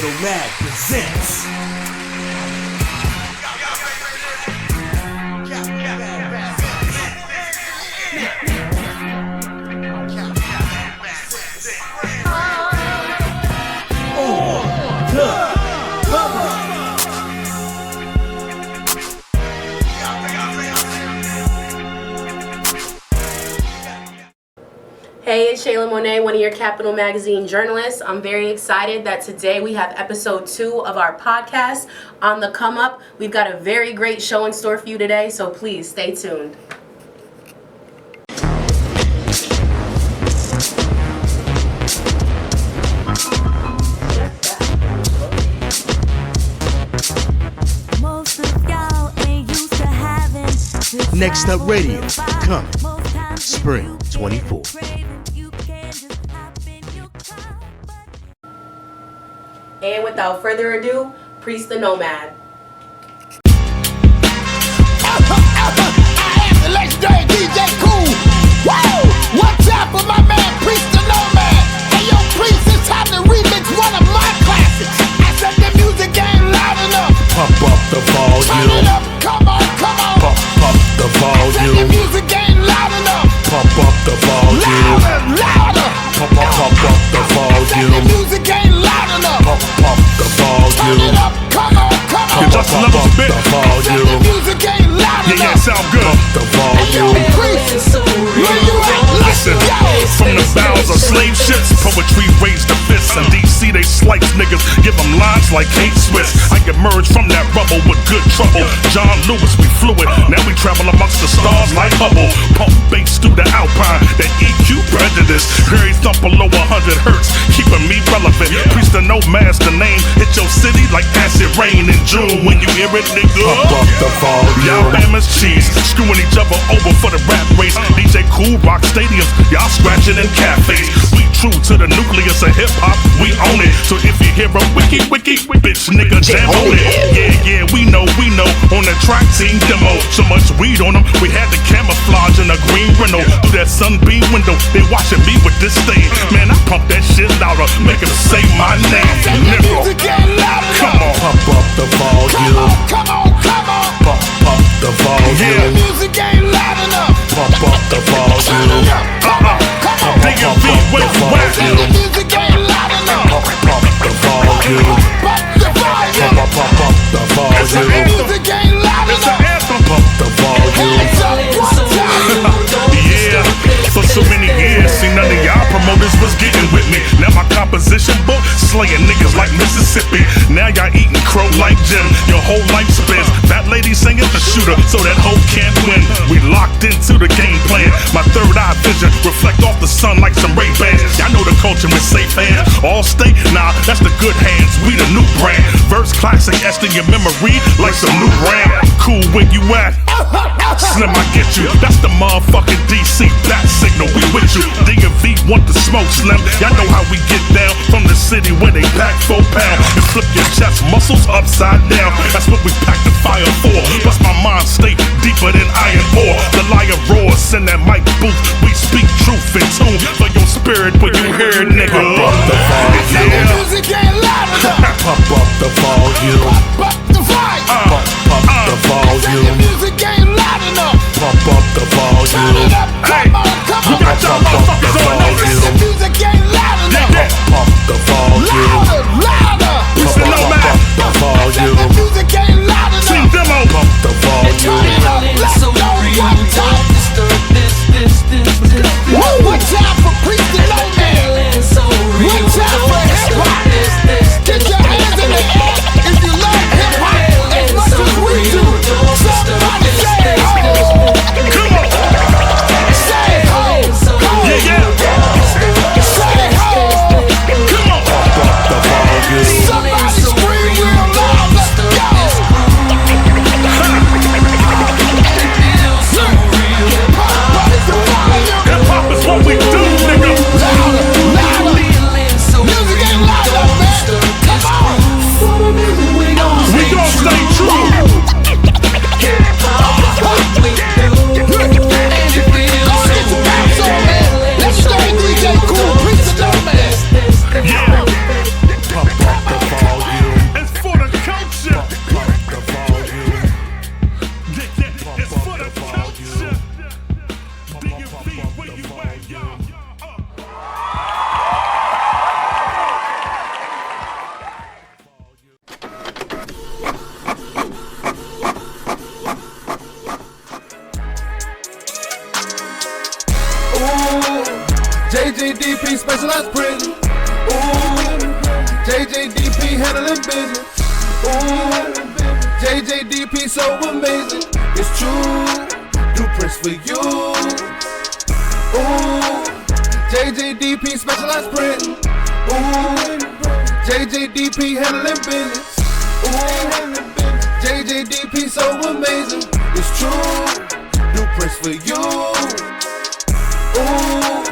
Kapital Mag presents Hey, it's Shayla Monet, one of your Kapital Magazine journalists. I'm very excited that today we have episode 2 of our podcast, On the Come Up. We've got a very great show in store for you today, so please stay tuned. Next Up Radio, coming spring 24. And without further ado, Priest the Nomad. I am the legendary DJ Cool. Woo! What's up for my man Priest the Nomad? Hey yo, Priest, it's time to remix one of my classics. I said the music ain't loud enough. Pump up the volume. Turn it up, come on, come on. Pump the I said the volume. music ain't loud enough. Pump up the volume. Louder, louder. Pump up the I said the volume. music ain't loud enough. Pump the Turn it volume. up, come on, come on. Just a little bit. I said the music ain't loud Yeah, enough. sound good. The Hey yo, volume. Priest, where you at? Listen, from the bowels of slave ships, poetry raised the fists. In DC, they slice niggas, give them lines like Kate Swiss. I emerged from that rubble with good trouble. John Lewis, we fluid. Now we travel amongst the stars like Hubble. Pump bass through the Alpine, that EQ prejudice. Harry thump below 100 hertz, keeping me relevant. Priest the Nomad's the name. Hit your city like acid rain in June. When you hear it, nigga, Pump up the y'all volume. Bama's cheese, screwing each other over for the rap race. DJ Cool rock stadiums, y'all scratching in cafes. We true to the nucleus of hip hop, we own it. So if you hear a wiki, bitch nigga jam on it. Yeah, we know. On the track team demo, so much weed on them, we had to camouflage in a green Renault. Through that sunbeam window, they watching me with this thing. Man, I pump that shit louder, make them say my name. The Nigga, music ain't loud enough. come on. Come Pump up the on, volume. come on, come on. Pump up the The volume. music ain't loud enough. Pump up the Turn volume. it up, come on, come on. DMV, where you at? The music ain't loud enough. Pump the volume. Pump the volume. Pump up the The volume. music ain't loud It's an enough. anthem. Pump the volume. Hands up, one time. Yeah, for so many years, see none of y'all promoters was getting with me. Now my composition book slaying niggas like Mississippi. Now y'all eating crow like Jim. Your whole life spins. That lady singing the shooter, so that hoe can't win. We locked into the game plan. My third eye vision reflect off the sun like some Ray-Bans. Y'all know the culture with safe hands. All state, nah, that's the good hands. We the new brand. Verse classic, etched in your memory like some new brand. Cool, where you at? Slim, I get you. That's the motherfucking DC bat signal. We with you. DMV want the smoke, Slim. Y'all know how we get down from the city where they pack 4 pounds and flip your chest muscles upside down. That's what we pack the fire for. Plus my mind state deeper than iron ore. The lion roars in that mic booth. We speak truth in tune for your spirit when you hear it, nigga. The Yeah. music ain't loud enough. Pump up the volume. Pump the volume. Pump the The volume. music ain't loud enough. Pump up the Turn it volume. up, come on, come We on. got y'all motherfuckers on The notice. music ain't loud enough. Pump the volume. Louder, louder. Priest the Nomad. The The volume. music ain't loud Team enough. demo. Pump the Turn volume. it up, let's go one time. One time for Priest the Nomad. One time for hip hop. Get your hands in the air if you love hip hop. JJDP specialized prison. Ooh, JJDP handling business. Ooh, JJDP so amazing. It's true, do prints for you. Ooh, JJDP specialized printing. Ooh, JJDP handling business. Ooh, JJDP so amazing. It's true, do prints for you. Ooh.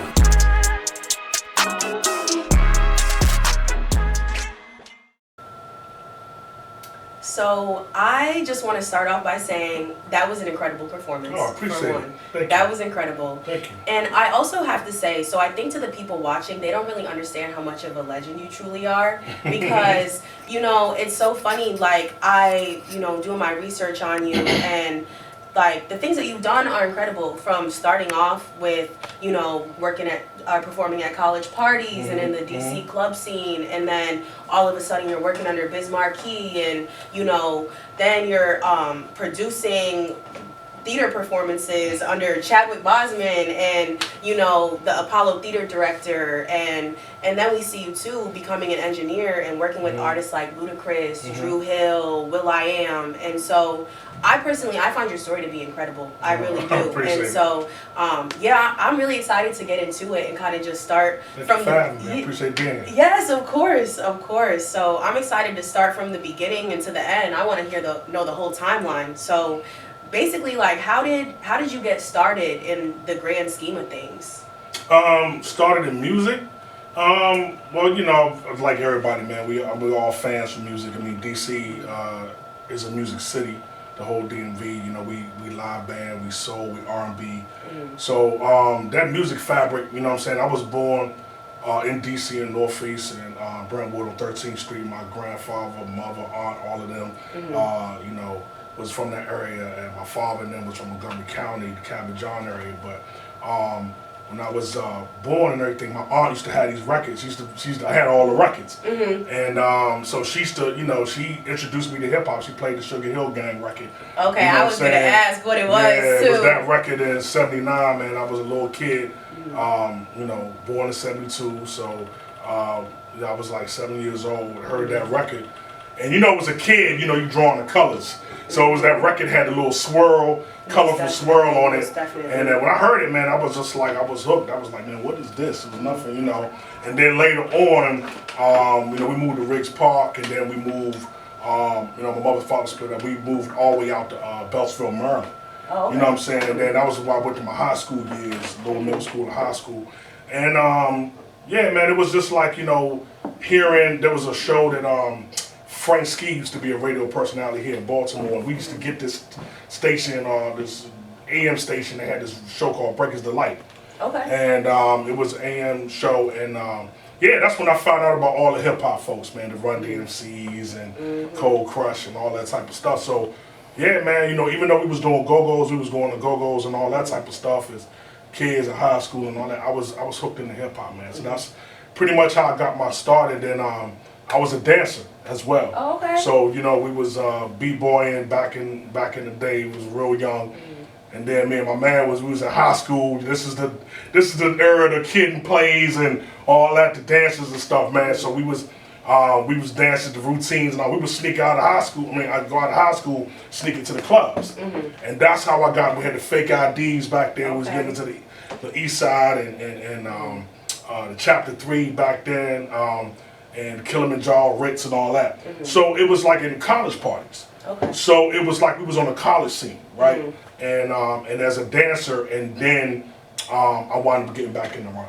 So I just want to start off by saying that was an incredible performance. Oh, I appreciate it. Thank you. That was incredible. Thank you. And I also have to say, so I think to the people watching, they don't really understand how much of a legend you truly are, because, you know, it's so funny, like, doing my research on you, and like the things that you've done are incredible, from starting off with, you know, working at performing at college parties and in the DC club scene, and then all of a sudden you're working under Biz Marquee, and you know, then you're producing theater performances under Chadwick Boseman, and you know, the Apollo Theater director, and then we see you too becoming an engineer and working with artists like Ludacris, Drew Hill, Will.i.am, and so I find your story to be incredible. I really do. And so, I'm really excited to get into it and kind of just start from the. I appreciate being here. Yes, of course. So I'm excited to start from the beginning and to the end. I want to know the whole timeline. So, basically, like, how did you get started in the grand scheme of things? Started in music. Well, you know, like everybody, man, we're all fans of music. I mean, DC is a music city. The whole DMV, you know, we live band, we soul, we R&B. So that music fabric, you know what I'm saying, I was born in DC in Northeast and Brentwood on 13th Street. My grandfather, mother, aunt, all of them, you know, was from that area, and my father and them was from Montgomery County, the Cabot John area. But when I was born and everything, my aunt used to have these records. I had all the records, and so she used to, you know, she introduced me to hip hop. She played the Sugar Hill Gang record. Okay, you know I was gonna ask what it was yeah, too. It was that record in '79, man. I was a little kid, you know, born in '72, so I was like 7 years old. Heard that record, and you know, as a kid, you know, you drawing the colors. So it was that record had a little swirl, colorful swirl on it. And when I heard it, man, I was just like, I was hooked. I was like, man, what is this? It was nothing, you know. And then later on, you know, we moved to Riggs Park, and then we moved, you know, my mother's father split up. We moved all the way out to Beltsville, Maryland. Oh, okay. You know what I'm saying? And then that was why I went to my high school years, lower middle school and high school. And yeah, man, it was just like, you know, there was a show that Frank Ski used to be a radio personality here in Baltimore, and we used to get this station, this AM station. They had this show called Breakers Delight. Okay. And it was an AM show, and yeah, that's when I found out about all the hip hop folks, man, the Run DMCs and Cold Crush and all that type of stuff. So yeah, man, you know, even though we was doing go-go's, we was going to go-go's and all that type of stuff as kids in high school and all that. I was hooked into hip hop, man. So that's pretty much how I got my started. And I was a dancer as well. Oh, okay. So, you know, we was b-boying back in the day. We was real young. And then me and my man we was in high school. This is the era of the kid and plays and all that, the dances and stuff, man. So we was dancing the routines and all. We would sneak out of high school. I'd go out of high school, sneak into the clubs. And that's how I got, we had the fake IDs back then. We was getting into the east side and the chapter 3 back then. And Kilimanjaro, Ritz, and all that. So it was like in college parties. Okay. So it was like we was on a college scene, right? And as a dancer, and then I wound up getting back in the run.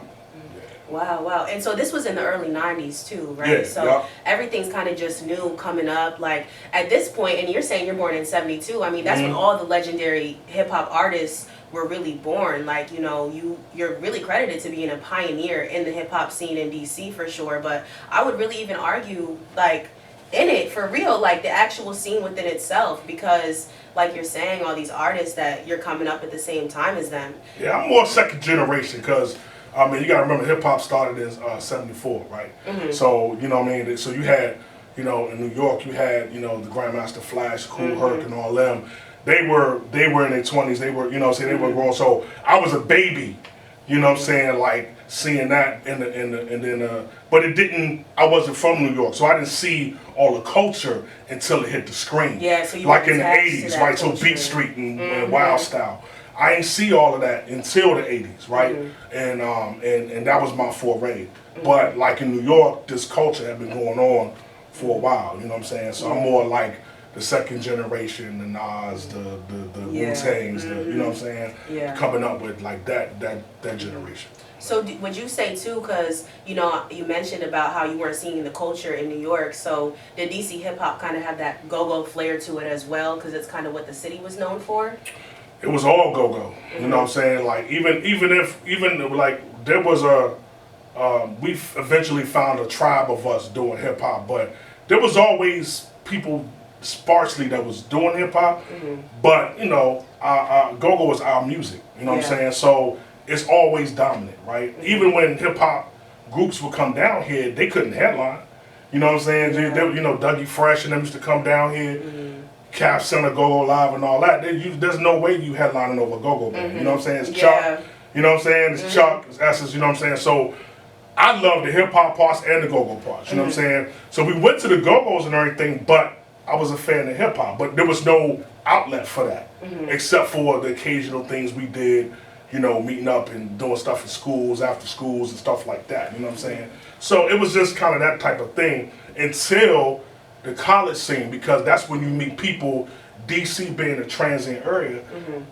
Wow. And so this was in the early 90s too, right? Yeah, so everything's kind of just new coming up. Like at this point, and you're saying you're born in '72. I mean, that's when all the legendary hip hop artists were really born. Like, you know, you're really credited to being a pioneer in the hip hop scene in DC for sure. But I would really even argue, like, in it for real, like the actual scene within itself, because like you're saying, all these artists that you're coming up at the same time as them. Yeah, I'm more second generation because I mean, you gotta remember hip hop started in '74, right? So, you know what I mean? So you had, you know, in New York, you had, you know, the Grandmaster Flash, Kool Herc, and all them. They were in their 20s. They were, you know, say they were grown. So I was a baby, you know what I'm saying? Like, seeing that and then but it didn't. I wasn't from New York, so I didn't see all the culture until it hit the screen. Yeah, so you like were in the attached to '80s, that right? So culture. Beat Street and Wild Style. I didn't see all of that until the '80s, right? And that was my foray. But like in New York, this culture had been going on for a while. You know what I'm saying? So I'm more like the second generation, the Nas, the Wu-Tangs, you know what I'm saying? Yeah. Coming up with like that generation. So would you say too, because you know you mentioned about how you weren't seeing the culture in New York, so did DC hip hop kind of have that go-go flair to it as well, because it's kind of what the city was known for? It was all go-go, you know what I'm saying? Like even like there was we eventually found a tribe of us doing hip hop, but there was always people sparsely that was doing hip hop, but you know, go-go was our music, you know what I'm saying? So it's always dominant, right? Even when hip hop groups would come down here, they couldn't headline, you know what I'm saying? They, you know, Dougie Fresh and them used to come down here, Cap Center, Go-Go Live and all that. There's no way you headlining over a go-go band, you know what I'm saying? It's Chuck, you know what I'm saying? It's Chuck, it's Essence, you know what I'm saying? So I love the hip hop parts and the go-go parts, you know what I'm saying? So we went to the go-go's and everything, but I was a fan of hip hop, but there was no outlet for that, except for the occasional things we did, you know, meeting up and doing stuff in schools, after schools and stuff like that, you know what I'm saying? So it was just kind of that type of thing until the college scene, because that's when you meet people, DC being a transient area,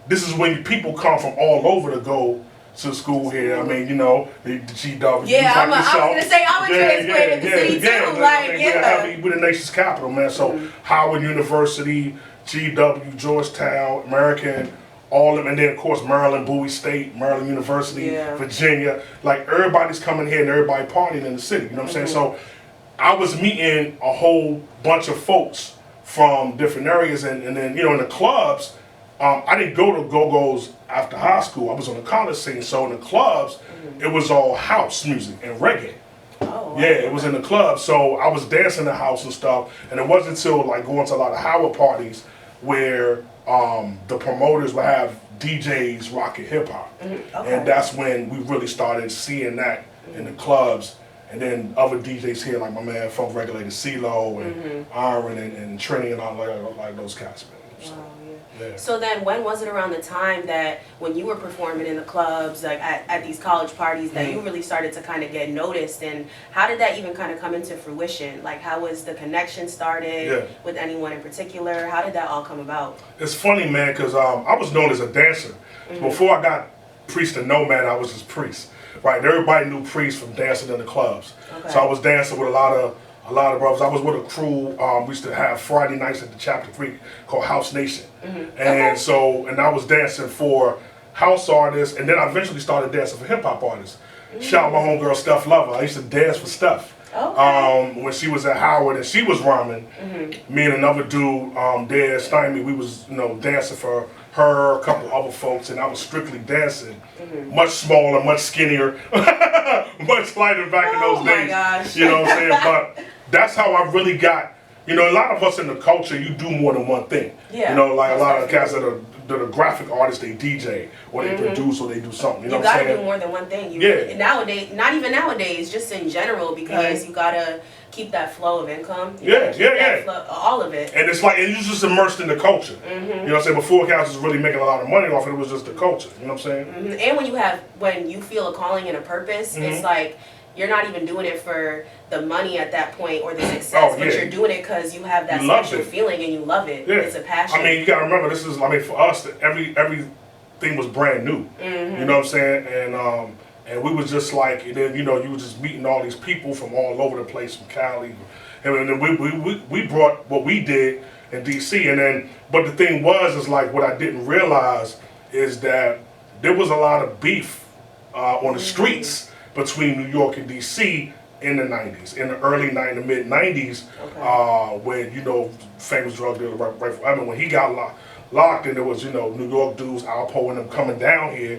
this is when people come from all over to go to school here. I mean, you know, the GW. Yeah, I was gonna say I'm a transplant in the city too. Like, we're the nation's capital, man. So Howard University, GW, Georgetown, American, all of them, and then of course Maryland, Bowie State, Maryland University, Virginia. Like everybody's coming here and everybody partying in the city. You know what I'm saying? So I was meeting a whole bunch of folks from different areas, and then you know in the clubs. I didn't go to go-go's after high school. I was on the college scene, so in the clubs, it was all house music and reggae. Oh, wow. Yeah, it was in the club, so I was dancing the house and stuff, and it wasn't until like going to a lot of Howard parties where the promoters would have DJs rocking hip-hop. And that's when we really started seeing that in the clubs, and then other DJs here, like my man Funk Regulator CeeLo and Iron and Trini and all like those cats, man. So. Wow. Yeah. So then when was it around the time that when you were performing in the clubs, like at these college parties, that you really started to kind of get noticed, and how did that even kind of come into fruition? Like how was the connection started with anyone in particular? How did that all come about? It's funny, man, because I was known as a dancer. Before I got Priest and Nomad, I was just Priest. Right, and everybody knew Priest from dancing in the clubs. So I was dancing with a lot of brothers. I was with a crew. We used to have Friday nights at the Chapter 3 called House Nation. And so, and I was dancing for house artists, and then I eventually started dancing for hip hop artists. Shout out my homegirl Steph Lover. I used to dance for Steph. When she was at Howard and she was rhyming, me and another dude, there, Stymie, we was, you know, dancing for her, a couple other folks, and I was strictly dancing. Much smaller, much skinnier, much lighter back in those days. Gosh. You know what I'm saying? But that's how I really got, you know, a lot of us in the culture, you do more than one thing. You know, like a lot of cats that are graphic artists, they DJ, or they produce, or they do something. You know what I'm saying? You gotta do more than one thing. Nowadays, not even nowadays, just in general, because you gotta keep that flow of income. Flow, all of it. And it's like, and you're just immersed in the culture. You know what I'm saying? Before cats was really making a lot of money off it, it was just the culture. You know what I'm saying? And when you feel a calling and a purpose, it's like, you're not even doing it for the money at that point or the success, but you're doing it because you have that special feeling and you love it. It's a passion. I mean, you gotta remember, this is, I mean, for us, everything was brand new. You know what I'm saying? And we was just like, and then, you know, you were just meeting all these people from all over the place, from Cali. And then we brought what we did in DC. And then, but the thing is like, what I didn't realize is that there was a lot of beef on the streets between New York and DC in the 90s, in the early 90s, the mid 90s, when, you know, famous drug dealer Rifle Evans, when he got locked, and there was, you know, New York dudes, Alpo and them coming down here,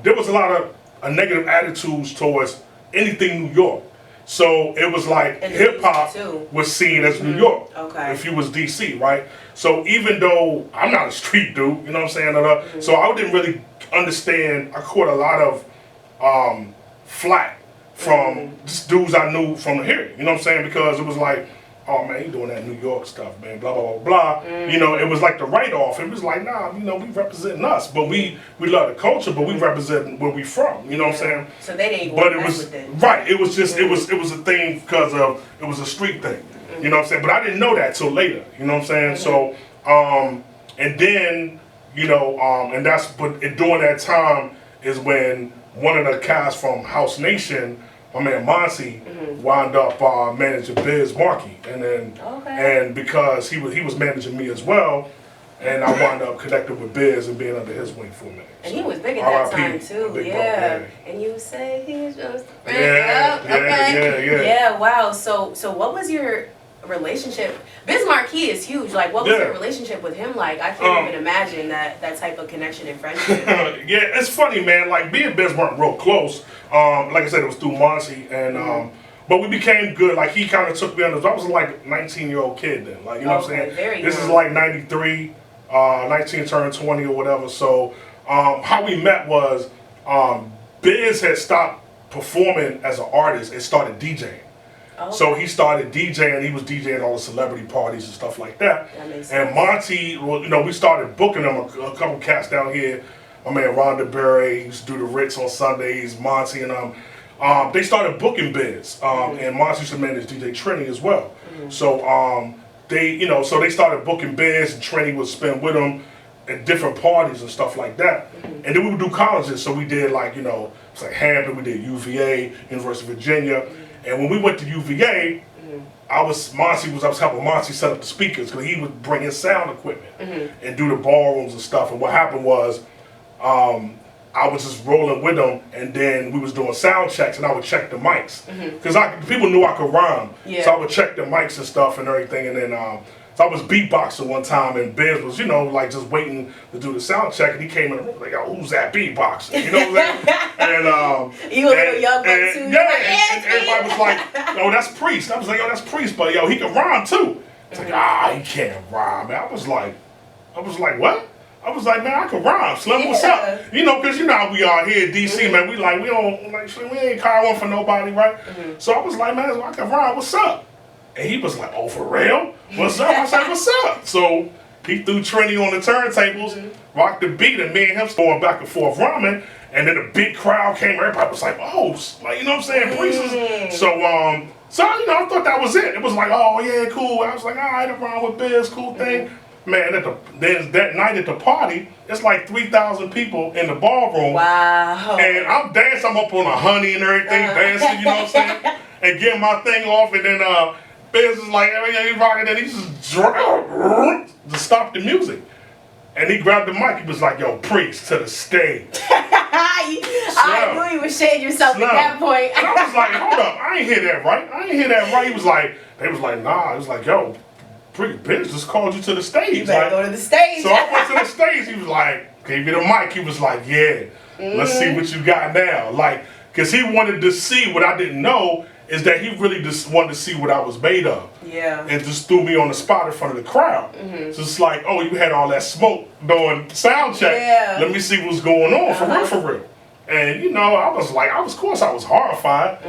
there was a lot of negative attitudes towards anything New York. So it was like hip hop was seen as New York if you was DC, right? So even though I'm not a street dude, you know what I'm saying? So I didn't really understand. I caught a lot of flack from just dudes I knew from here. You know what I'm saying? Because it was like, oh man, he doing that New York stuff, man, blah, blah, blah, blah. You know, it was like the write-off. It was like, nah, you know, we representing us, but we love the culture, but we represent where we from, you know what I'm saying? So they didn't But go it was, with it. right, it was just, it was a thing because of, it was a street thing, you know what I'm saying? But I didn't know that till later, you know what I'm saying? So, and then, you know, and that's, but during that time is when one of the cast from House Nation, my man Monty, wound up managing Biz Markie, and then and because he was managing me as well, and I wound up connected with Biz and being under his wing for a minute. And he was big at that time too, yeah. And you say he's just a friend. Yeah. Wow. So what was your relationship? Biz Markie is huge. Like, what was your relationship with him like? I can't even imagine that type of connection and friendship. Yeah, it's funny, man. Like, me and Biz weren't real close. Like I said, it was through Monty, and but we became good. Like, he kind of took me under. I was like a 19-year-old kid then. Like, you know what I'm saying? This is like 93, 19 turned 20 or whatever. So how we met was Biz had stopped performing as an artist and started DJing. So he started DJing. He was DJing all the celebrity parties and stuff like that. And Monty, well, you know, we started booking him a couple cats down here. My man Rhonda Berry used to do the Ritz on Sundays. Monty and they started booking Biz, and Monty used to manage DJ Trini as well. So they, you know, so they started booking Biz, and Trini would spend with them at different parties and stuff like that. And then we would do colleges. So we did, like, you know, it's like Hampton. We did UVA, University of Virginia. And when we went to UVA, I was helping Monty set up the speakers because he would bring his sound equipment and do the ballrooms and stuff. And what happened was, I was just rolling with him, and then we was doing sound checks, and I would check the mics because people knew I could rhyme, so I would check the mics and stuff and everything. And then so I was beatboxing one time, and Biz was, you know, like just waiting to do the sound check, and he came in the room like, "Yo, who's that beatboxing?" You know what I'm saying? And you a little young boy too. Yeah, and everybody was like, "Yo, that's Priest." I was like, "Yo, that's Priest, but yo, he can rhyme too." It's like, he can't rhyme. Man. I was like, what? I was like, man, I can rhyme. Slim, what's up? You know, because you know how we are here in DC, man. We ain't call one for nobody, right? So I was like, man, I can rhyme. What's up? And he was like, oh, for real? What's up? I said, what's up? So he threw Trini on the turntables, rocked the beat, and me and him going back and forth rhyming. And then a big crowd came. Everybody was like, oh, like, you know what I'm saying? Priests. So, you know, I thought that was it. It was like, oh, yeah, cool. I was like, all right, I rhyme with Biz, cool thing. Man, that night at the party, it's like 3,000 people in the ballroom. Wow. And I'm dancing, I'm up on a honey and everything, dancing, you know what I'm saying? And getting my thing off, and then Biz is like, oh yeah, he's rocking, and he just stopped the music. And he grabbed the mic, he was like, yo, Priest, to the stage. I knew you were shading yourself at that point. And I was like, hold up, I ain't hear that right. He was like, they was like, nah. He was like, yo, Biz just called you to the stage. You better go to the stage. So I went to the stage. He was like, gave me the mic. He was like, yeah, let's see what you got now. Like, because he wanted to see what I didn't know is that he really just wanted to see what I was made of. Yeah. And just threw me on the spot in front of the crowd. So it's like, oh, you had all that smoke doing sound check. Yeah. Let me see what's going on for real. And, you know, I was horrified.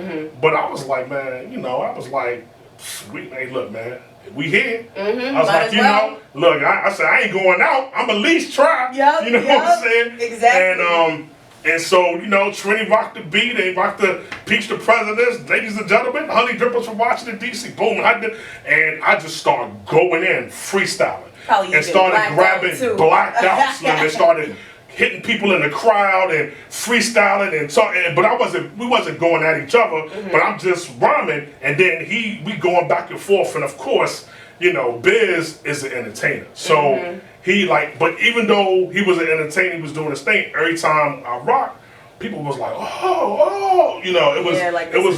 But I was like, man, you know, I was like, sweet, hey, look, man. We here. I was like, you know, look, I said, I ain't going out. I'm at least try. You know what I'm saying? Exactly. And so, you know, Trini rocked the beat. They rocked the Peach the Presidents. Ladies and gentlemen, Honey Drippers from Washington, D.C. Boom. And I just started going in, freelasing. And started grabbing blacked out Slim. And started hitting people in the crowd and freestyling and so, but we wasn't going at each other, but I'm just rhyming, and then we going back and forth, and of course, you know, Biz is an entertainer, so he but even though he was an entertainer, he was doing his thing. Every time I rock, people was like, oh, you know, it was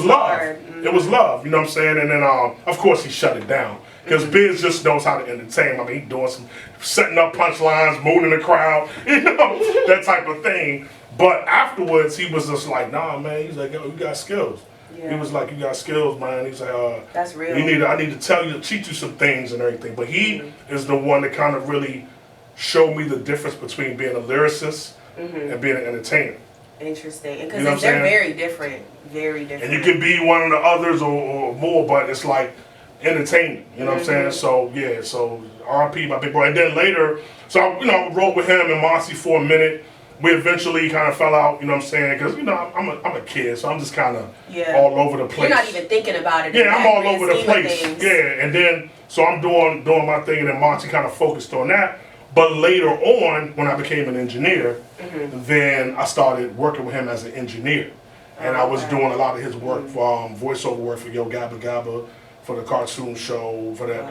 love, it was love, you know what I'm saying, and then of course he shut it down. Because Biz just knows how to entertain. I mean, he's doing setting up punchlines, mooning the crowd, you know, that type of thing. But afterwards, he was just like, nah, man. He's like, yo, you got skills. Yeah. He was like, you got skills, man. He's like, that's real. I need to teach you some things and everything. But he is the one that kind of really showed me the difference between being a lyricist and being an entertainer. Interesting, because You know what I'm they're saying? very different, very different. And you can be one of the others or more, but it's like entertainment. You know what I'm saying? So yeah, so RP my big boy, and then later, so I wrote with him and Marcy for a minute. We eventually kind of fell out. You know what I'm saying? Because I'm a kid, so I'm just kind of all over the place. You're not even thinking about it. Yeah, I'm all over the place. Yeah, and then so I'm doing my thing, and then Marcy kind of focused on that. But later on, when I became an engineer, then I started working with him as an engineer. And I was doing a lot of his work, voiceover work for Yo Gabba Gabba, for the cartoon show, for that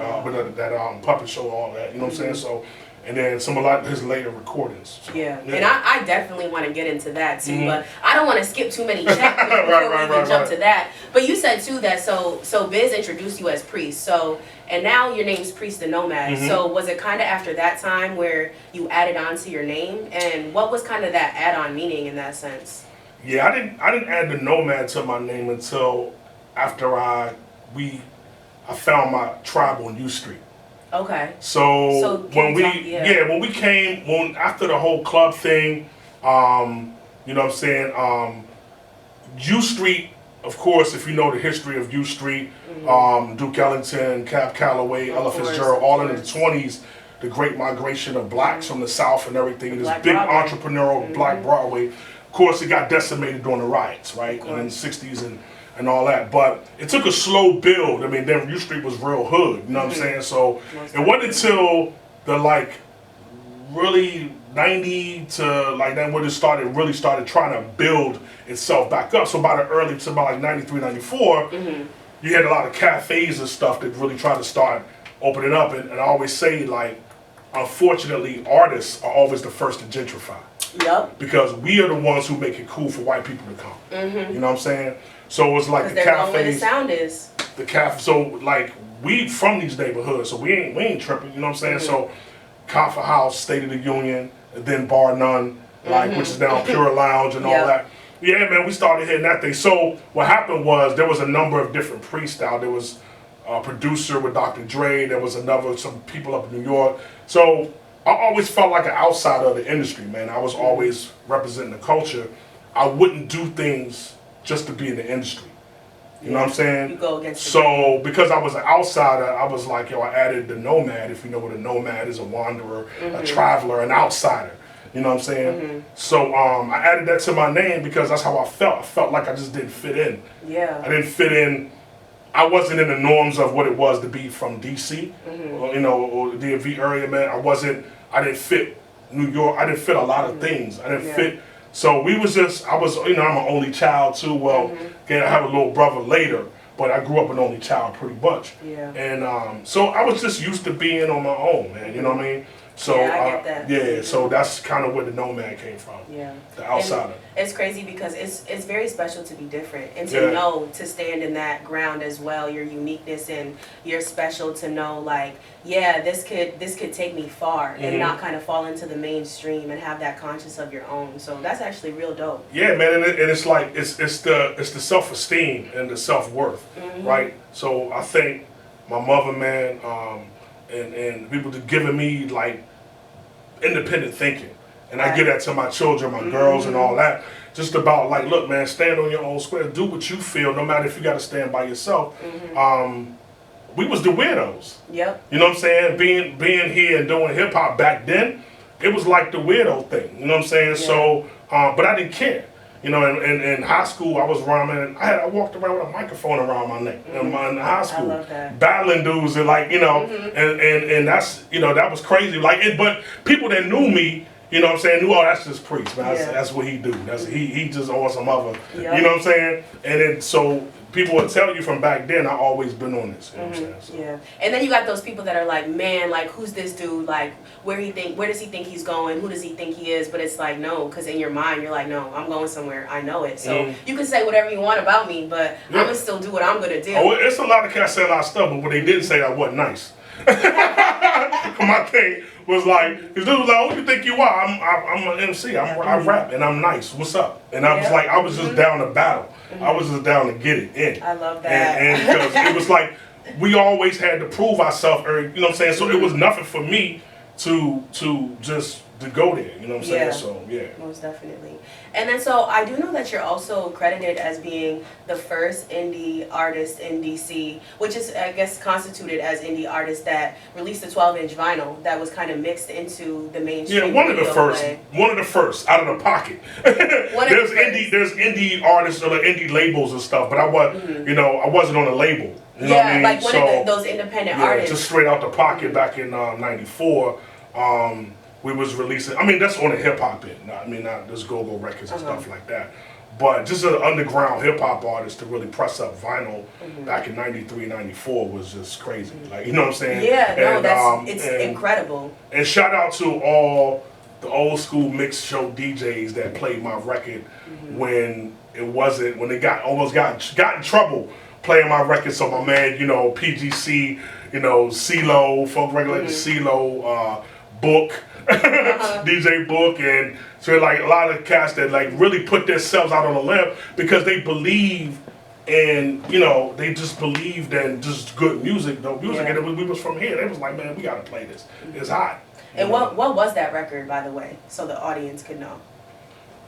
puppet show, all that. You know what I'm saying? So, and then a lot of his later recordings. So, and I definitely want to get into that too, but I don't want to skip too many chapters before we even jump to that. But you said too that so Biz introduced you as Priest, so and now your name's Priest the Nomad. So was it kind of after that time where you added on to your name, and what was kind of that add-on meaning in that sense? Yeah, I didn't add the Nomad to my name until after I found my tribe on U Street. Okay. So when after the whole club thing, you know what I'm saying, U Street, of course, if you know the history of U Street, Duke Ellington, Cap Calloway, Ella Fitzgerald, all in the 20s, the great migration of blacks from the South and everything, this big entrepreneurial Black Broadway. Of course, it got decimated during the riots, right, in the 60s and all that. But it took a slow build. I mean, then U Street was real hood, you know what I'm saying? So it wasn't until the really 90 to then when it really started trying to build itself back up. So about 93, 94, you had a lot of cafes and stuff that really tried to start opening up. And I always say, unfortunately, artists are always the first to gentrify. Yep. Because we are the ones who make it cool for white people to come. You know what I'm saying? So it's like the cafes. Where the sound is. The cafe. So we from these neighborhoods, so we ain't tripping. You know what I'm saying? So Comfort House, State of the Union, and then Bar None, which is now Pure Lounge and all that. Yeah, man, we started hitting that thing. So what happened was there was a number of different priests out. There was a producer with Dr. Dre. There was some people up in New York. So I always felt like an outsider of the industry, man. I was always representing the culture. I wouldn't do things just to be in the industry. You know what I'm saying? You go against so because I was an outsider, I was like, I added the Nomad. If you know what a nomad is, a wanderer, a traveler, an outsider. You know what I'm saying? So I added that to my name because that's how I felt. I felt like I just didn't fit in. Yeah. I didn't fit in. I wasn't in the norms of what it was to be from DC, or the DMV area, man. I didn't fit New York. I didn't fit a lot of things. I didn't fit. So I'm an only child too. Well, I have a little brother later, but I grew up an only child pretty much. Yeah. And so I was just used to being on my own, man. You know what I mean? So I get that. So that's kind of where the Nomad came from. Yeah. The outsider. And it's crazy because it's very special to be different and to know, to stand in that ground as well, your uniqueness, and you're special to know this could take me far and not kind of fall into the mainstream and have that conscience of your own. So that's actually real dope. Yeah, man, and it's like it's the self-esteem and the self-worth, right? So I think my mother, man, and people just giving me independent thinking. And I give that to my children, my girls and all that. Just about look, man, stand on your own square, do what you feel, no matter if you gotta stand by yourself. We was the weirdos. Yep. You know what I'm saying? Being here and doing hip hop back then, it was like the weirdo thing. You know what I'm saying? Yeah. So but I didn't care. You know, in high school, I was rhyming. I walked around with a microphone around my neck in high school, I love that. battling dudes and and that's that was crazy. But people that knew me, you know what I'm saying, knew that's just Priest, man. That's what he do. That's he just on some other. You know what I'm saying? And then so people would tell you from back then, I've always been on this. You know what I'm saying? So. Yeah. And then you got those people that are like, man, who's this dude? Where does he think he's going? Who does he think he is? But it's no, because in your mind, you're like, no, I'm going somewhere. I know it. So you can say whatever you want about me, but I'm going to still do what I'm going to do. Oh, it's a lot of cats say a lot of stuff, but what they didn't say that wasn't nice. My thing was because dude was like, who do you think you are? I'm an MC. I rap and I'm nice. What's up? And I was I was just down to battle. I was just down to get it in. I love that. And because it was we always had to prove ourselves, you know what I'm saying? So it was nothing for me to just to go there. You know what I'm saying? Yeah. So yeah. Most definitely. And then so I do know that you're also credited as being the first indie artist in DC, which is I guess constituted as indie artist that released a 12-inch vinyl that was kind of mixed into the mainstream. Yeah, one of the radio first out of the pocket. There's indie artists or like indie labels and stuff, but I was I wasn't on a label. You know what I mean? Like one of those independent artists. Just straight out the pocket back in '94. We was releasing. I mean, that's on the hip hop end. Not just go-go records and stuff like that. But just an underground hip hop artist to really press up vinyl back in '93, '94 was just crazy. Like, you know what I'm saying? Yeah, no, it's incredible. And shout out to all the old school mix show DJs that played my record when they almost got in trouble playing my record. So my man, PGC, CeeLo, folk regulator CeeLo, Book, DJ Book, and so like a lot of cats that like really put themselves out on a limb because they believe in, they just believed in just good music, and we was from here. They was like, man, we gotta play this. It's hot. And what was that record, by the way, so the audience could know?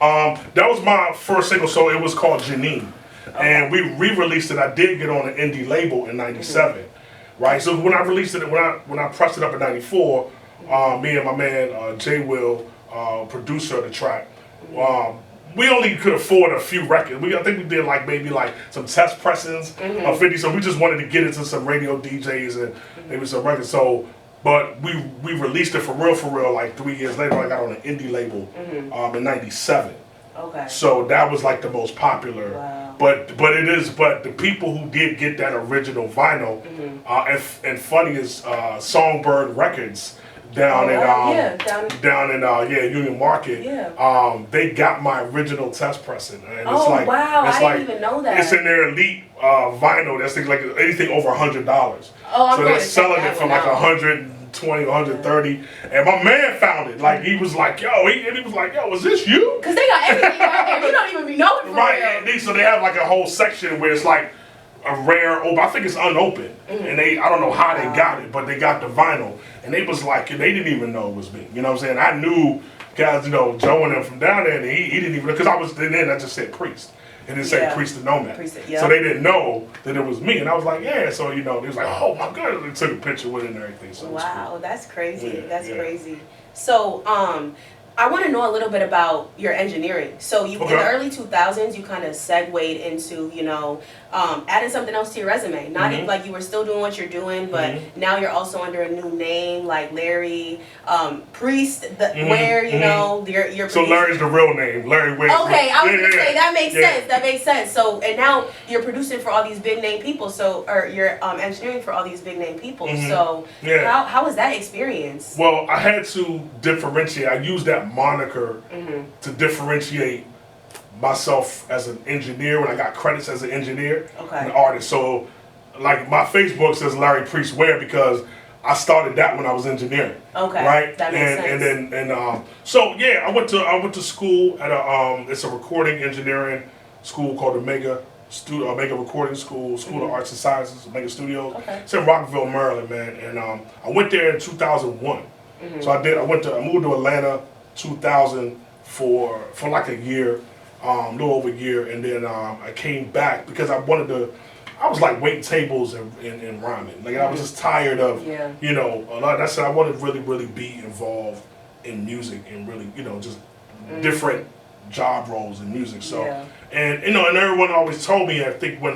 That was my first single, so it was called Janine. And we re-released it. I did get on an indie label in '97, right? So when I released it, when I pressed it up in '94, me and my man Jay Will, producer of the track, we only could afford a few records. I think we did maybe some test pressings of 50. So we just wanted to get into some radio DJs and maybe some records. So, but we released it for real like 3 years later. I got on an indie label in '97. Okay. So that was like the most popular. Wow. But the people who did get that original vinyl, and funny is Songbird Records down in Union Market. Yeah. They got my original test pressing. And wow! I didn't even know that. It's in their elite vinyl. That's like anything over $100. So they're selling it for like 120, 130, and my man found it. Like he was like, "Yo," he was like, "Yo, is this you?" Because they got everything right there. You don't even be knowing for real. So they have like a whole section where it's like a rare open. I think it's unopened, and I don't know how they got it, but they got the vinyl, and they was like, they didn't even know it was me. You know what I'm saying? I knew guys, Joe and them from down there, and he didn't even, because I just said Priest. It didn't say Priest the Nomad. So they didn't know that it was me. And I was like, yeah. So, they was like, oh my God. They took a picture with it and everything. So wow, cool. That's crazy. That's crazy. So, I want to know a little bit about your engineering. So in the early 2000s, you kind of segued into, adding something else to your resume. Not even, like you were still doing what you're doing, but now you're also under a new name, like Larry Priest, where, you're so Larry's the real name, Larry Ware. Okay, I was going to say, that makes sense. That makes sense. So, and now you're producing for all these big name people, or you're engineering for all these big name people. So, how was that experience? Well, I had to differentiate. I used that moniker to differentiate myself as an engineer when I got credits as an engineer and an artist. So like my Facebook says Larry Priest Ware because I started that when I was engineering. Okay. Right? That makes sense. I went to school at it's a recording engineering school called Omega Recording School of Arts and Sciences, Omega Studios. Okay. It's in Rockville, Maryland, man. And I went there in 2001. So I moved to Atlanta 2000 for like a year, a little over a year, and then I came back because I was like waiting tables and rhyming. Like I was just tired of, a lot. I said I wanted to really, really be involved in music and really, just different job roles in music. So, and everyone always told me, I think when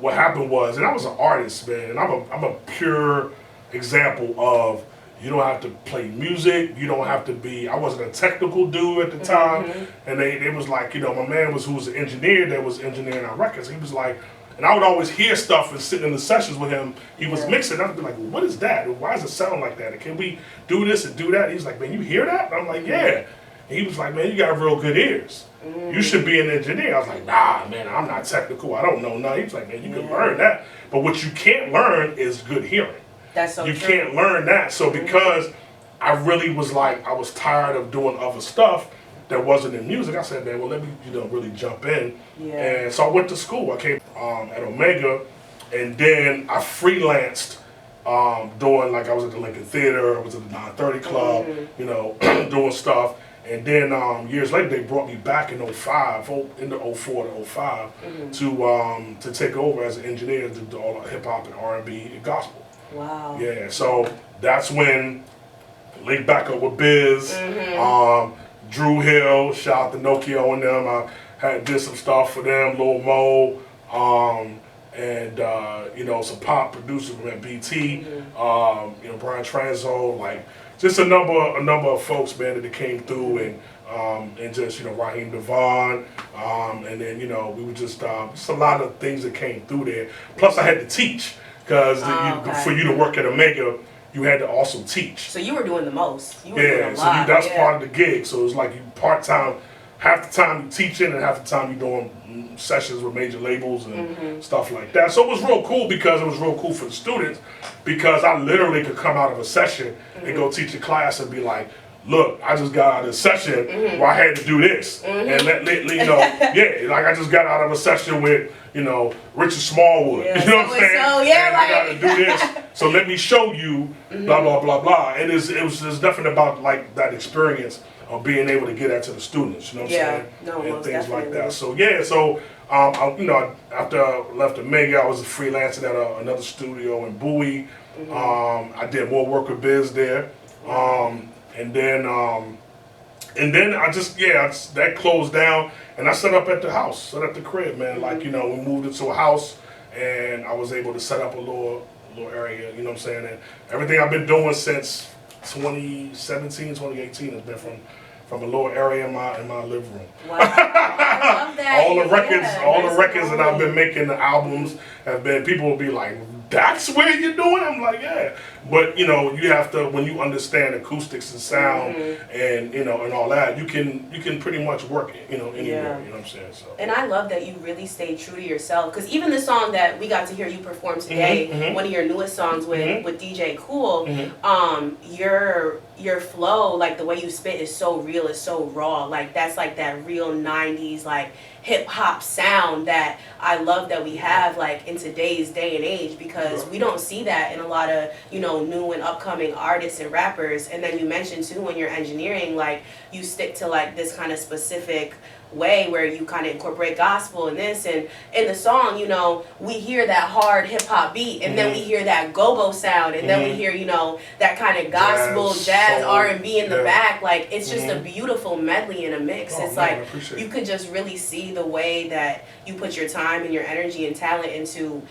what happened was, and I was an artist, man, and I'm a pure example of, you don't have to play music. You don't have to be. I wasn't a technical dude at the time, and they was like, my man who was an engineer that was engineering our records. He was like, and I would always hear stuff and sit in the sessions with him. He was mixing. I'd be like, well, what is that? Why does it sound like that? And can we do this and do that? He's like, man, you hear that? And I'm like, yeah. And he was like, man, you got real good ears. You should be an engineer. I was like, nah, man, I'm not technical. I don't know nothing. He was like, man, you can learn that, but what you can't learn is good hearing. That's so you true. can't learn that. So because I really was like, I was tired of doing other stuff that wasn't in music, I said, man, well, let me, really jump in. And so I went to school. I came at Omega, and then I freelanced doing, like, I was at the Lincoln Theater, I was at the 930 Club, you know, doing stuff. And then years later, they brought me back in '05, into '04 to '05, to take over as an engineer to do all hip hop and R&B and gospel. Wow. Yeah, so that's when linked back up with Biz, Drew Hill, shout out to Nokia and them. I did some stuff for them, Lil Mo, and you know, some pop producers from BT, you know, Brian Tranzo, like just a number of folks, man, that came through, and just, you know, Raheem Devon, and then, you know, we were just a lot of things that came through there. Plus, I had to teach because for you to work at Omega, you had to also teach. So you were doing the most. You were Yeah, doing a so lot. that's part of the gig. So it's like you part-time, half the time you teaching and half the time you doing sessions with major labels and stuff like that. So it was real cool because it was real cool for the students, because I literally could come out of a session and go teach a class and be like, look, I just got out of a session where I had to do this. And you know, yeah, like I just got out of a session with, you know, Richard Smallwood. Yeah, you know what I'm saying? so, yeah, and I got to do this. So let me show you, blah, blah, blah, blah. And it was definitely about like that experience of being able to get that to the students, you know what I'm saying? No, and most things like definitely. that. So yeah, so you know, after I left Omega, I was freelancing at another studio in Bowie. I did more work with Biz there. And then I just, that closed down, and I set up at the house, set up the crib, man. Like, you know, we moved into a house, and I was able to set up a little area, you know what I'm saying? And everything I've been doing since 2017, 2018 has been from a little area in my living room. Wow, I love that. all the records, Yeah, the records that I've been making, the albums have been, people will be like, that's where you're doing? I'm like, yeah. But, you know, you have to, when you understand acoustics and sound and, you know, and all that, you can pretty much work, you know, anywhere, you know what I'm saying? So. And I love that you really stayed true to yourself, because even the song that we got to hear you perform today, one of your newest songs with DJ Cool, your flow, like the way you spit is so real, it's so raw. Like that's like that real 90s like hip hop sound that I love that we have like in today's day and age, because we don't see that in a lot of, you know, new and upcoming artists and rappers. And then you mentioned too, when you're engineering, like you stick to like this kind of specific way where you kind of incorporate gospel and this, and in the song, you know, we hear that hard hip hop beat, and then we hear that go-go sound, and then we hear, you know, that kind of gospel, jazz, soul, R&B in the back. Like it's just a beautiful medley and a mix. It's man, like you could just really see the way that you put your time and your energy and talent into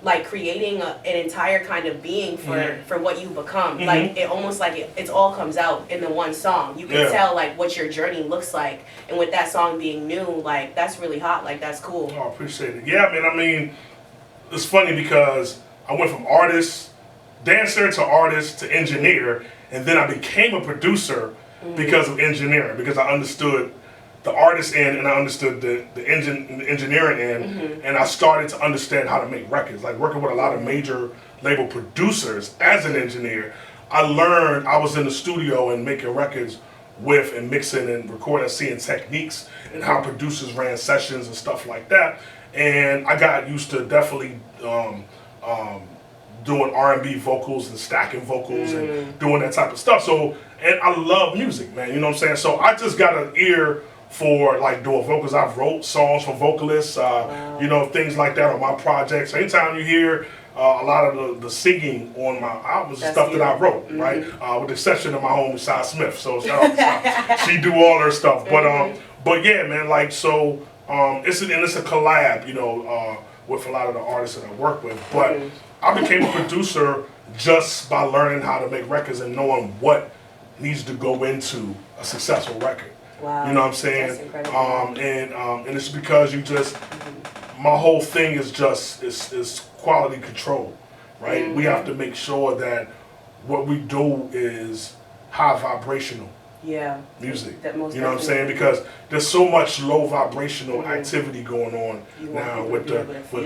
like creating an entire kind of being for what you become. Like it almost like it all comes out in the one song. You can tell like what your journey looks like, and with that song being new, like that's really hot. Like that's cool. Oh, I appreciate it. Yeah, man, I mean, it's funny because I went from artist, dancer to artist to engineer, and then I became a producer because of engineering, because I understood the artist end and I understood the engineering end, and I started to understand how to make records. Like working with a lot of major label producers as an engineer, I learned, I was in the studio and making records with and mixing and recording, seeing techniques and how producers ran sessions and stuff like that. And I got used to definitely doing R&B vocals and stacking vocals and doing that type of stuff. So, and I love music, man, you know what I'm saying? So I just got an ear for like doing vocals. I've wrote songs for vocalists, you know, things like that on my projects. Anytime you hear a lot of the singing on my albums and stuff that I wrote, right? With the exception of my homie Shy Smith. So shout out to Shy. She do all her stuff. But yeah, man, like, so it's a collab, you know, with a lot of the artists that I work with. But I became a producer just by learning how to make records and knowing what needs to go into a successful record. Wow. You know what I'm saying? That's incredible. And it's because you just, my whole thing is just is quality control, right? We have to make sure that what we do is high vibrational music. That most you know what I'm definitely. saying? Because there's so much low vibrational activity going on now with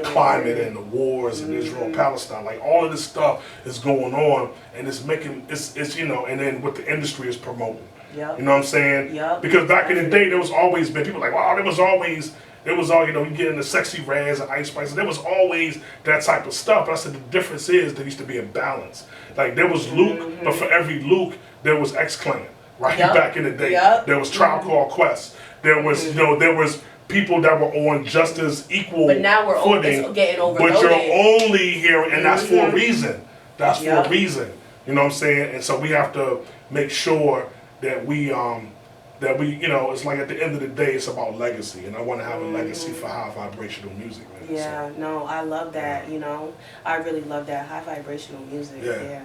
climate and the wars and Israel and Palestine. Like all of this stuff is going on, and it's making it's you know, and then what the industry is promoting. You know what I'm saying? Because back in the day, there was always been people like, wow, there There was all, you get in the Sexy Reds and Ice Spice. There was always that type of stuff. But I said the difference is there used to be a balance. Like there was Luke, but for every Luke, there was X-Clan, right? Back in the day. There was Tribe Called Quest. There was, there was people that were on just as equal but now we're footing. Getting overloaded. But you're only hearing, and that's for a reason. That's for a reason. You know what I'm saying? And so we have to make sure that we it's like at the end of the day, it's about legacy, and I want to have a legacy for high vibrational music, man. Yeah, so, no, I love that. I really love that high vibrational music. Yeah.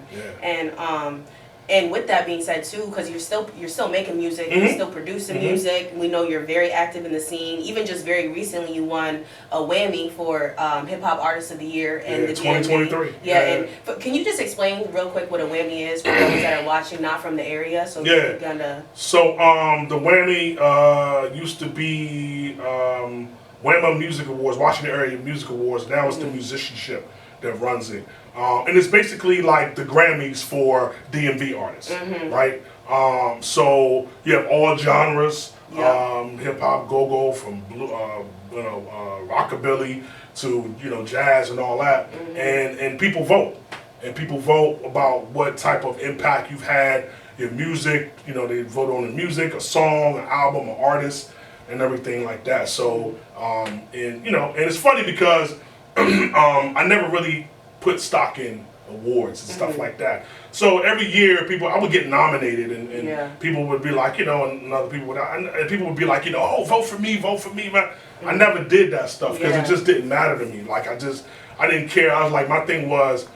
And with that being said too, because you're still making music, you're still producing music. We know you're very active in the scene. Even just very recently, you won a Whammy for Hip Hop Artist of the Year in the 2023. And can you just explain real quick what a Whammy is for those that are watching, not from the area? So So the Whammy used to be Whammy Music Awards, Washington Area Music Awards. Now it's the musicianship that runs it. And it's basically like the Grammys for DMV artists, right? So you have all genres, hip hop, go-go, from rockabilly to jazz and all that, and people vote, about what type of impact you've had, your music. They vote on the music, a song, an album, an artist, and everything like that. So and it's funny because I never really put stock in awards and stuff like that. So every year, I would get nominated, and people would be like, and other people would, and people would be like, oh, vote for me, man. I never did that stuff because it just didn't matter to me. Like I didn't care. I was like, my thing was,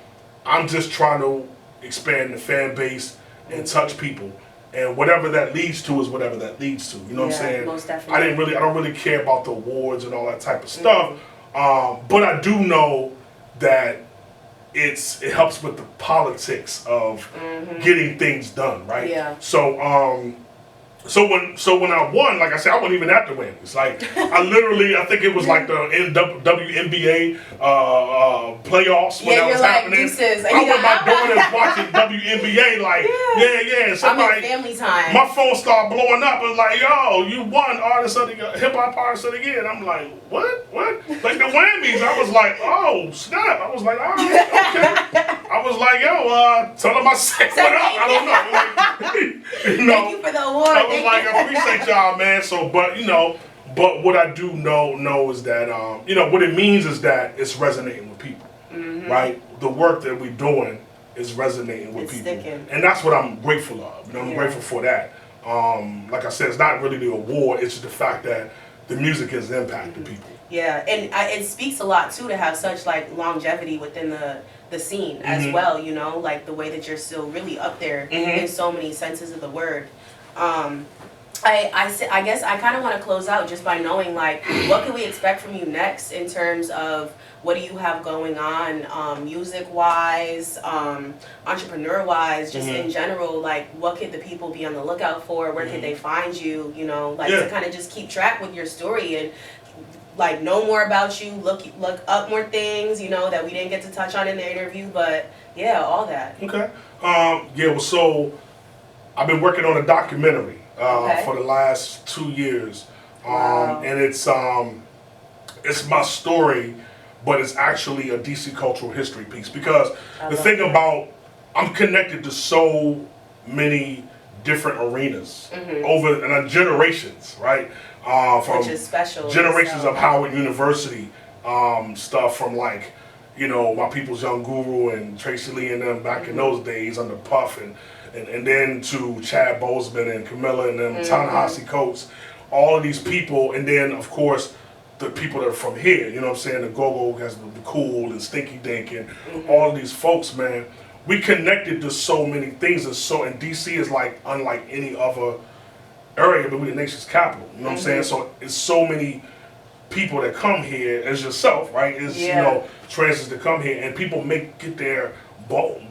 I'm just trying to expand the fan base and touch people. And whatever that leads to is whatever that leads to. You know what I'm saying? Most definitely. I don't really care about the awards and all that type of stuff. But I do know that it helps with the politics of getting things done, right? Yeah. So when I won, like I said, I wasn't even at the Grammys. Like I think it was like the WNBA playoffs when that was happening. I was with my daughters watching WNBA, like I'm in family time. My phone started blowing up. It was like, yo, you won hip hop artist of the year. And I'm like, what? Like the Whammies. I was like, oh snap. I was like, all right, okay. I was like, yo, tell them I said what up. I don't know. Like, Thank you for the award. I appreciate y'all, man. So, but what I do know is that, what it means is that it's resonating with people, right? The work that we're doing is resonating with people, and that's what I'm grateful of. I'm grateful for that. Like I said, it's not really the award; it's just the fact that the music has impacted people. Yeah, and it speaks a lot too to have such like longevity within the scene as well. Like the way that you're still really up there in so many senses of the word. I guess I kind of want to close out just by knowing, like, what can we expect from you next in terms of what do you have going on, music-wise, entrepreneur-wise, just in general, like, what could the people be on the lookout for? Where could they find you, to kind of just keep track with your story and, like, know more about you, look up more things, that we didn't get to touch on in the interview, but, yeah, all that. Okay. So I've been working on a documentary for the last 2 years, and it's my story, but it's actually a DC cultural history piece because the thing about I'm connected to so many different arenas over generations, right? From which is special. Generations of Howard University stuff from like. My People's Young Guru and Tracy Lee and them back in those days under Puff and then to Chad Boseman and Camilla and them, Ta-Nehisi Coates, all of these people, and then of course the people that are from here, you know what I'm saying, the Go-Go has the Cool and Stinky Dink and all of these folks, man, we connected to so many things, and DC is like unlike any other area, but we're the nation's capital, you know what I'm saying, so it's so many people that come here as yourself, right, transits that come here, and people get their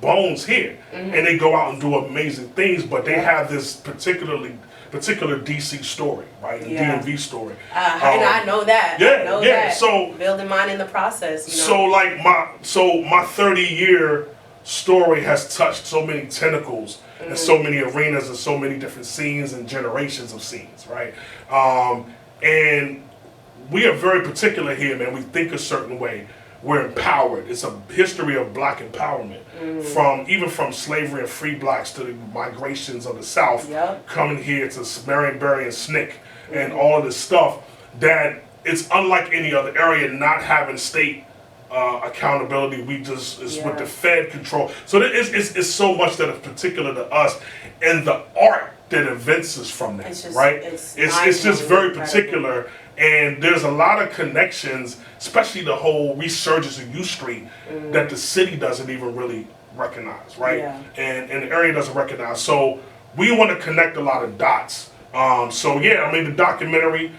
bones here, and they go out and do amazing things, but they have this particular DC story, right? The DMV story. And I know that. That. So building mine in the process. So like my 30-year story has touched so many tentacles and so many arenas and so many different scenes and generations of scenes, right? And we are very particular here, man. We think a certain way. We're empowered. It's a history of black empowerment, even from slavery and free blacks to the migrations of the South, coming here to Marion and SNCC and all of this stuff. That it's unlike any other area, not having state accountability. We just it's with the Fed control. So it's so much that is particular to us, and the art that events us from that, right? It's just very particular. And there's a lot of connections, especially the whole resurgence of U Street, that the city doesn't even really recognize, right? And the area doesn't recognize. So we want to connect a lot of dots. So yeah, I mean the documentary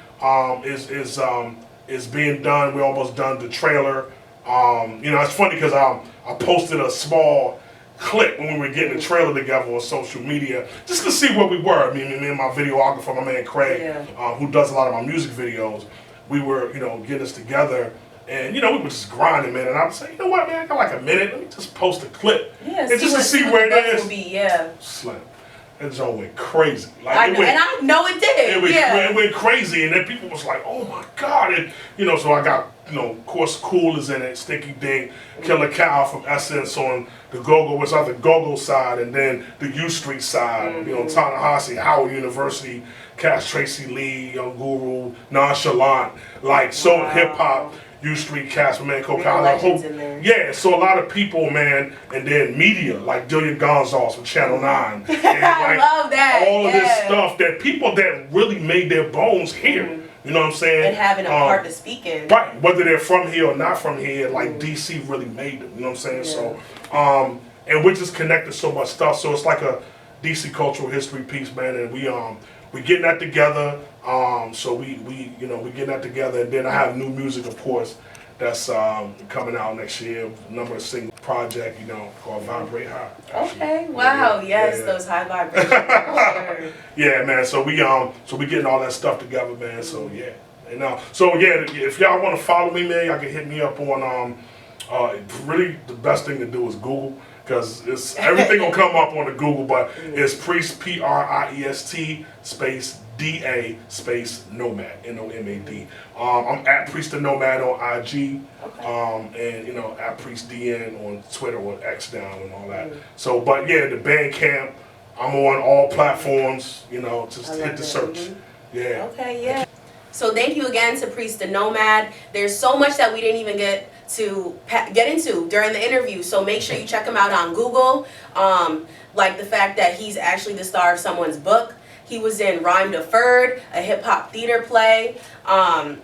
is being done. We're almost done the trailer. You know, it's funny because I posted a small clip when we were getting the trailer together on social media, just to see where we were. Me and my videographer, my man Craig, who does a lot of my music videos, we were, you know, getting this together, and you know, we were just grinding, man. And I would say, you know what, man, I got like a minute. Let me just post a clip, and just to see where it is. Slim. That joint went crazy. Like, I know it did. It went crazy, and then people was like, "Oh my God!" And you know, so I got, you know, of course, Cool is in it, Sticky Dink, Killer Cow from Essence on the Go-Go, was on the Go-Go side, and then the U Street side. You know, Ta-Nehisi, Howard University, Cass Tracy Lee, Young Guru, Nonchalant, like so hip hop. U Street cast, man, yeah, so a lot of people, man, and then media like Delia Gonzalez from Channel 9. And like, I love that. All of this stuff that people that really made their bones here. You know what I'm saying? And having a part to speak in. Right, whether they're from here or not from here, like DC really made them. You know what I'm saying? So, and we're just connected so much stuff. So it's like a DC cultural history piece, man, and we getting that together. So we you know, we getting that together, and then I have new music, of course, that's coming out next year. Number of single project, you know, called Vibrate High. Okay, wow, those high vibrations. Yeah, man. So we getting all that stuff together, man. So yeah, and if y'all want to follow me, man, y'all can hit me up on really the best thing to do is Google. Because it's everything will come up on the Google, but it's Priest, Priest space DA space Nomad, Nomad. I'm at Priest the Nomad on IG, and you know, at Priest DN on Twitter or X down and all that. So, but yeah, the Bandcamp, I'm on all platforms. You know, just hit the search. Yeah. Okay. Yeah. So thank you again to Priest the Nomad. There's so much that we didn't even get into during the interview, so make sure you check him out on Google. Like the fact that he's actually the star of someone's book. He was in Rhyme Deferred, a hip-hop theater play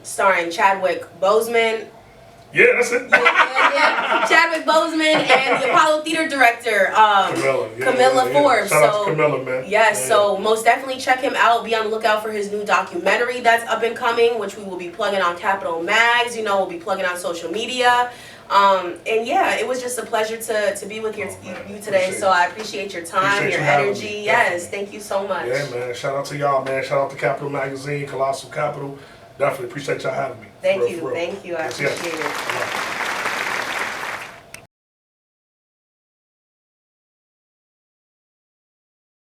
starring Chadwick Boseman. Yeah, that's it. Chadwick Boseman and the Apollo Theater director, Camilla Forbes. Shout out to Camilla, man. Yes, so most definitely check him out. Be on the lookout for his new documentary that's up and coming, which we will be plugging on Kapital Mags. You know, we'll be plugging on social media. And yeah, it was just a pleasure to be with you today. So I appreciate your time, your energy. Yes, thank you so much. Yeah, man. Shout out to y'all, man. Shout out to Kapital Magazine, Colossal Kapital. Definitely appreciate y'all having me. Thank you. I appreciate it.